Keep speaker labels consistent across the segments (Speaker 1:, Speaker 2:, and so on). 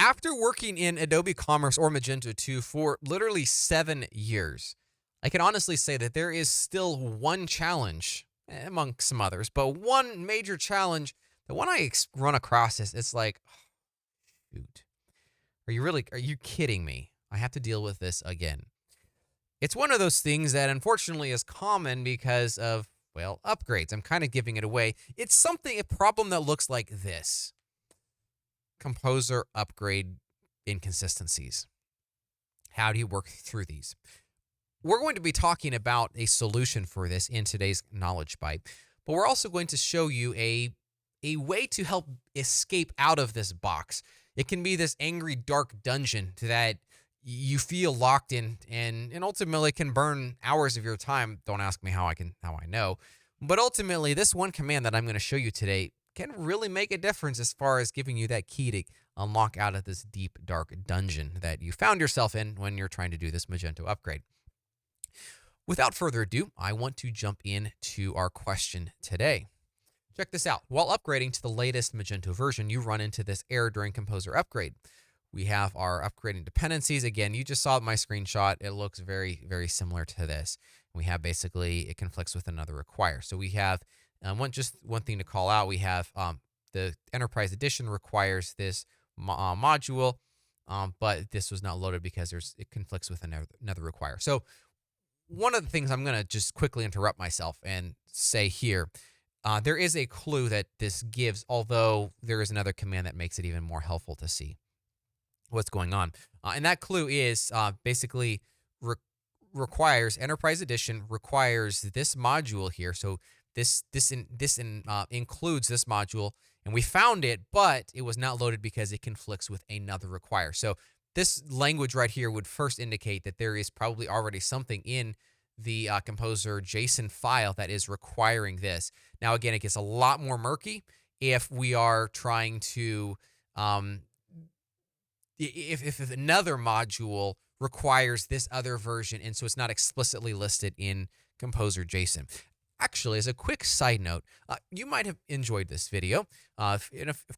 Speaker 1: After working in Adobe Commerce or Magento 2 for literally 7 years, I can honestly say that there is still one challenge, among some others, but one major challenge that when I run across this, it's like, shoot, are you kidding me? I have to deal with this again. It's one of those things that unfortunately is common because of, well, upgrades. I'm kind of giving it away. It's a problem that looks like this. Composer upgrade inconsistencies. How do you work through these? We're going to be talking about a solution for this in today's Knowledge Bite, but we're also going to show you a way to help escape out of this box. It can be this angry, dark dungeon that you feel locked in and ultimately can burn hours of your time. Don't ask me how I know. But ultimately, this one command that I'm going to show you today can really make a difference as far as giving you that key to unlock out of this deep, dark dungeon that you found yourself in when you're trying to do this Magento upgrade. Without further ado, I want to jump into our question today. Check this out. While upgrading to the latest Magento version, you run into this error during Composer upgrade. We have our upgrading dependencies. Again, you just saw my screenshot. It looks very, very similar to this. We have basically, it conflicts with another require. So we have one thing to call out. We have the Enterprise Edition requires this module, but this was not loaded because it conflicts with another require. So one of the things I'm going to just quickly interrupt myself and say here, there is a clue that this gives, although there is another command that makes it even more helpful to see what's going on. And that clue is basically requires Enterprise Edition requires this module here. So this includes this module, and we found it, but it was not loaded because it conflicts with another require. So this language right here would first indicate that there is probably already something in the composer.json file that is requiring this. Now, again, it gets a lot more murky if we are trying to if another module requires this other version, and so it's not explicitly listed in composer.json. Actually, as a quick side note, you might have enjoyed this video. Of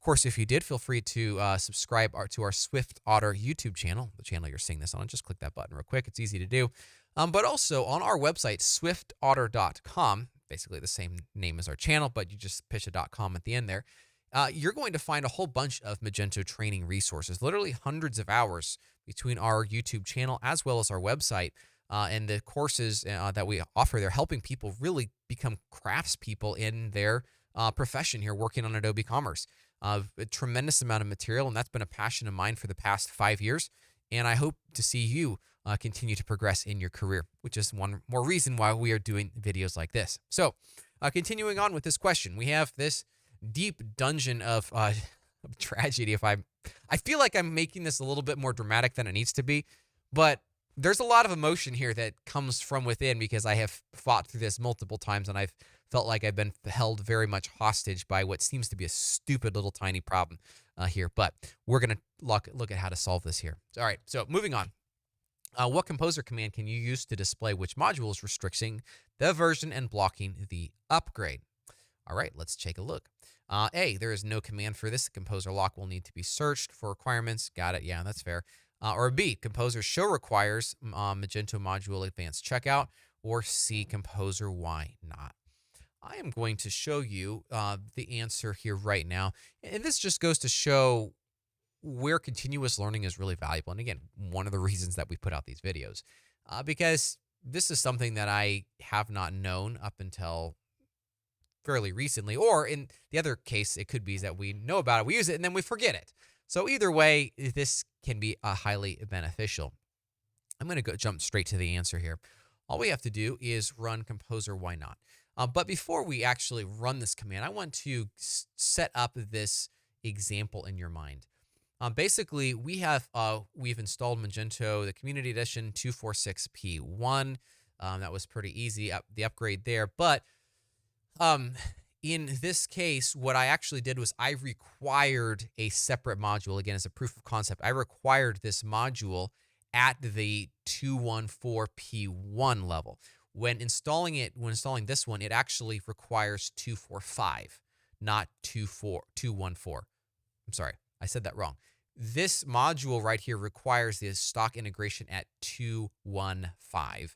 Speaker 1: course, if you did, feel free to subscribe to our SwiftOtter YouTube channel, the channel you're seeing this on. Just click that button real quick. It's easy to do. But also on our website, swiftotter.com, basically the same name as our channel, but you just pitch a .com at the end there. You're going to find a whole bunch of Magento training resources, literally hundreds of hours between our YouTube channel as well as our website. And the courses that we offer, they're helping people really become craftspeople in their profession here, working on Adobe Commerce. A tremendous amount of material, and that's been a passion of mine for the past 5 years. And I hope to see you continue to progress in your career, which is one more reason why we are doing videos like this. So, continuing on with this question, we have this deep dungeon of tragedy. I feel like I'm making this a little bit more dramatic than it needs to be, but there's a lot of emotion here that comes from within because I have fought through this multiple times, and I've felt like I've been held very much hostage by what seems to be a stupid little tiny problem here. But we're going to look at how to solve this here. All right, so moving on. What composer command can you use to display which module is restricting the version and blocking the upgrade? All right, let's take a look. A, there is no command for this. The composer lock will need to be searched for requirements. Got it. Yeah, that's fair. Or B, composer show requires Magento module advanced checkout. Or C, composer why not? I am going to show you the answer here right now. And this just goes to show where continuous learning is really valuable. And again, one of the reasons that we put out these videos, because this is something that I have not known up until fairly recently, or in the other case, it could be that we know about it, we use it, and then we forget it. So either way, this can be highly beneficial. I'm going to jump straight to the answer here. All we have to do is run composer why not. But before we actually run this command, I want to set up this example in your mind. Basically, we've installed Magento, the Community Edition 246p1. That was pretty easy, the upgrade there. But in this case, what I actually did was I required a separate module. Again, as a proof of concept, I required this module at the 214p1 level. When installing this one, it actually requires 245, not 214. I'm sorry, I said that wrong. this module right here requires the stock integration at 215.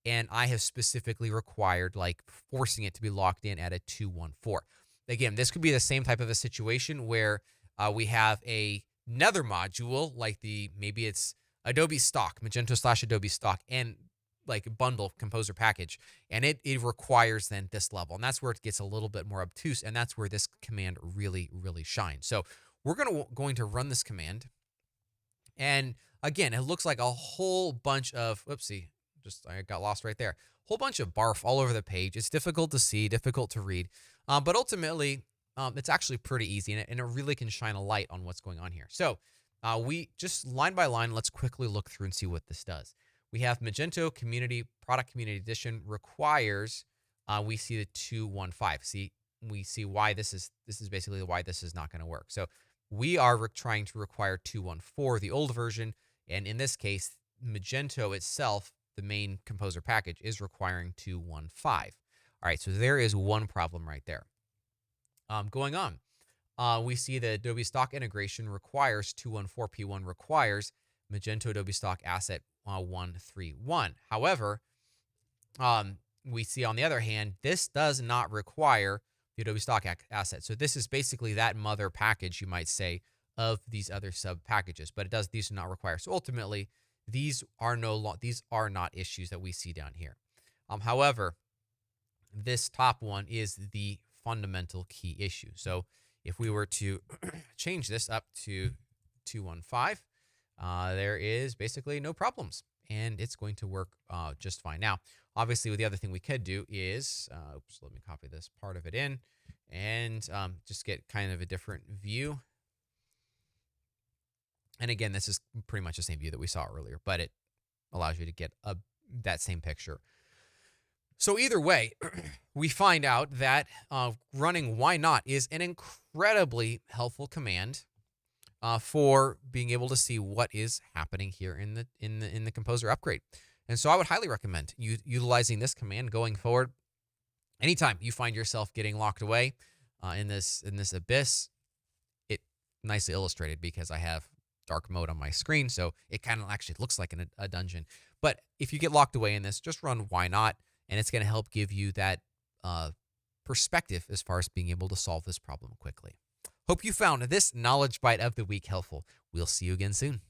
Speaker 1: And I have specifically required, like, forcing it to be locked in at a 214. Again, this could be the same type of a situation where we have another module, like maybe it's Adobe stock, Magento / Adobe stock, and like bundle composer package, and it requires then this level, and that's where it gets a little bit more obtuse, and that's where this command really shines. So we're going to run this command, and again, it looks like a whole bunch of I got lost right there. Whole bunch of barf all over the page. It's difficult to see, difficult to read, but ultimately it's actually pretty easy, and it really can shine a light on what's going on here. So we just line by line, let's quickly look through and see what this does. We have Magento Product Community Edition requires, we see the 215. We see why this is basically why this is not going to work. So we are trying to require 214, the old version, and in this case, Magento itself, the main composer package, is requiring 215. All right, so there is one problem right there. Going on, we see the Adobe Stock integration requires 214p1 requires Magento Adobe Stock Asset 131. However, we see on the other hand, this does not require the Adobe Stock asset. So this is basically that mother package, you might say, of these other sub packages, but these do not require. So ultimately, these are not issues that we see down here. However, this top one is the fundamental key issue. So if we were to change this up to 215, there is basically no problems, and it's going to work just fine. Now, obviously, the other thing we could do is, let me copy this part of it in, and just get kind of a different view. And again, this is pretty much the same view that we saw earlier, but it allows you to get that same picture. So either way, we find out that running why not is an incredibly helpful command for being able to see what is happening here in the composer upgrade. And so I would highly recommend utilizing this command going forward. Anytime you find yourself getting locked away in this abyss, it nicely illustrated because I have dark mode on my screen, so it kind of actually looks like a dungeon. But if you get locked away in this, just run why not, and it's going to help give you that perspective as far as being able to solve this problem quickly. Hope you found this knowledge bite of the week helpful. We'll see you again soon.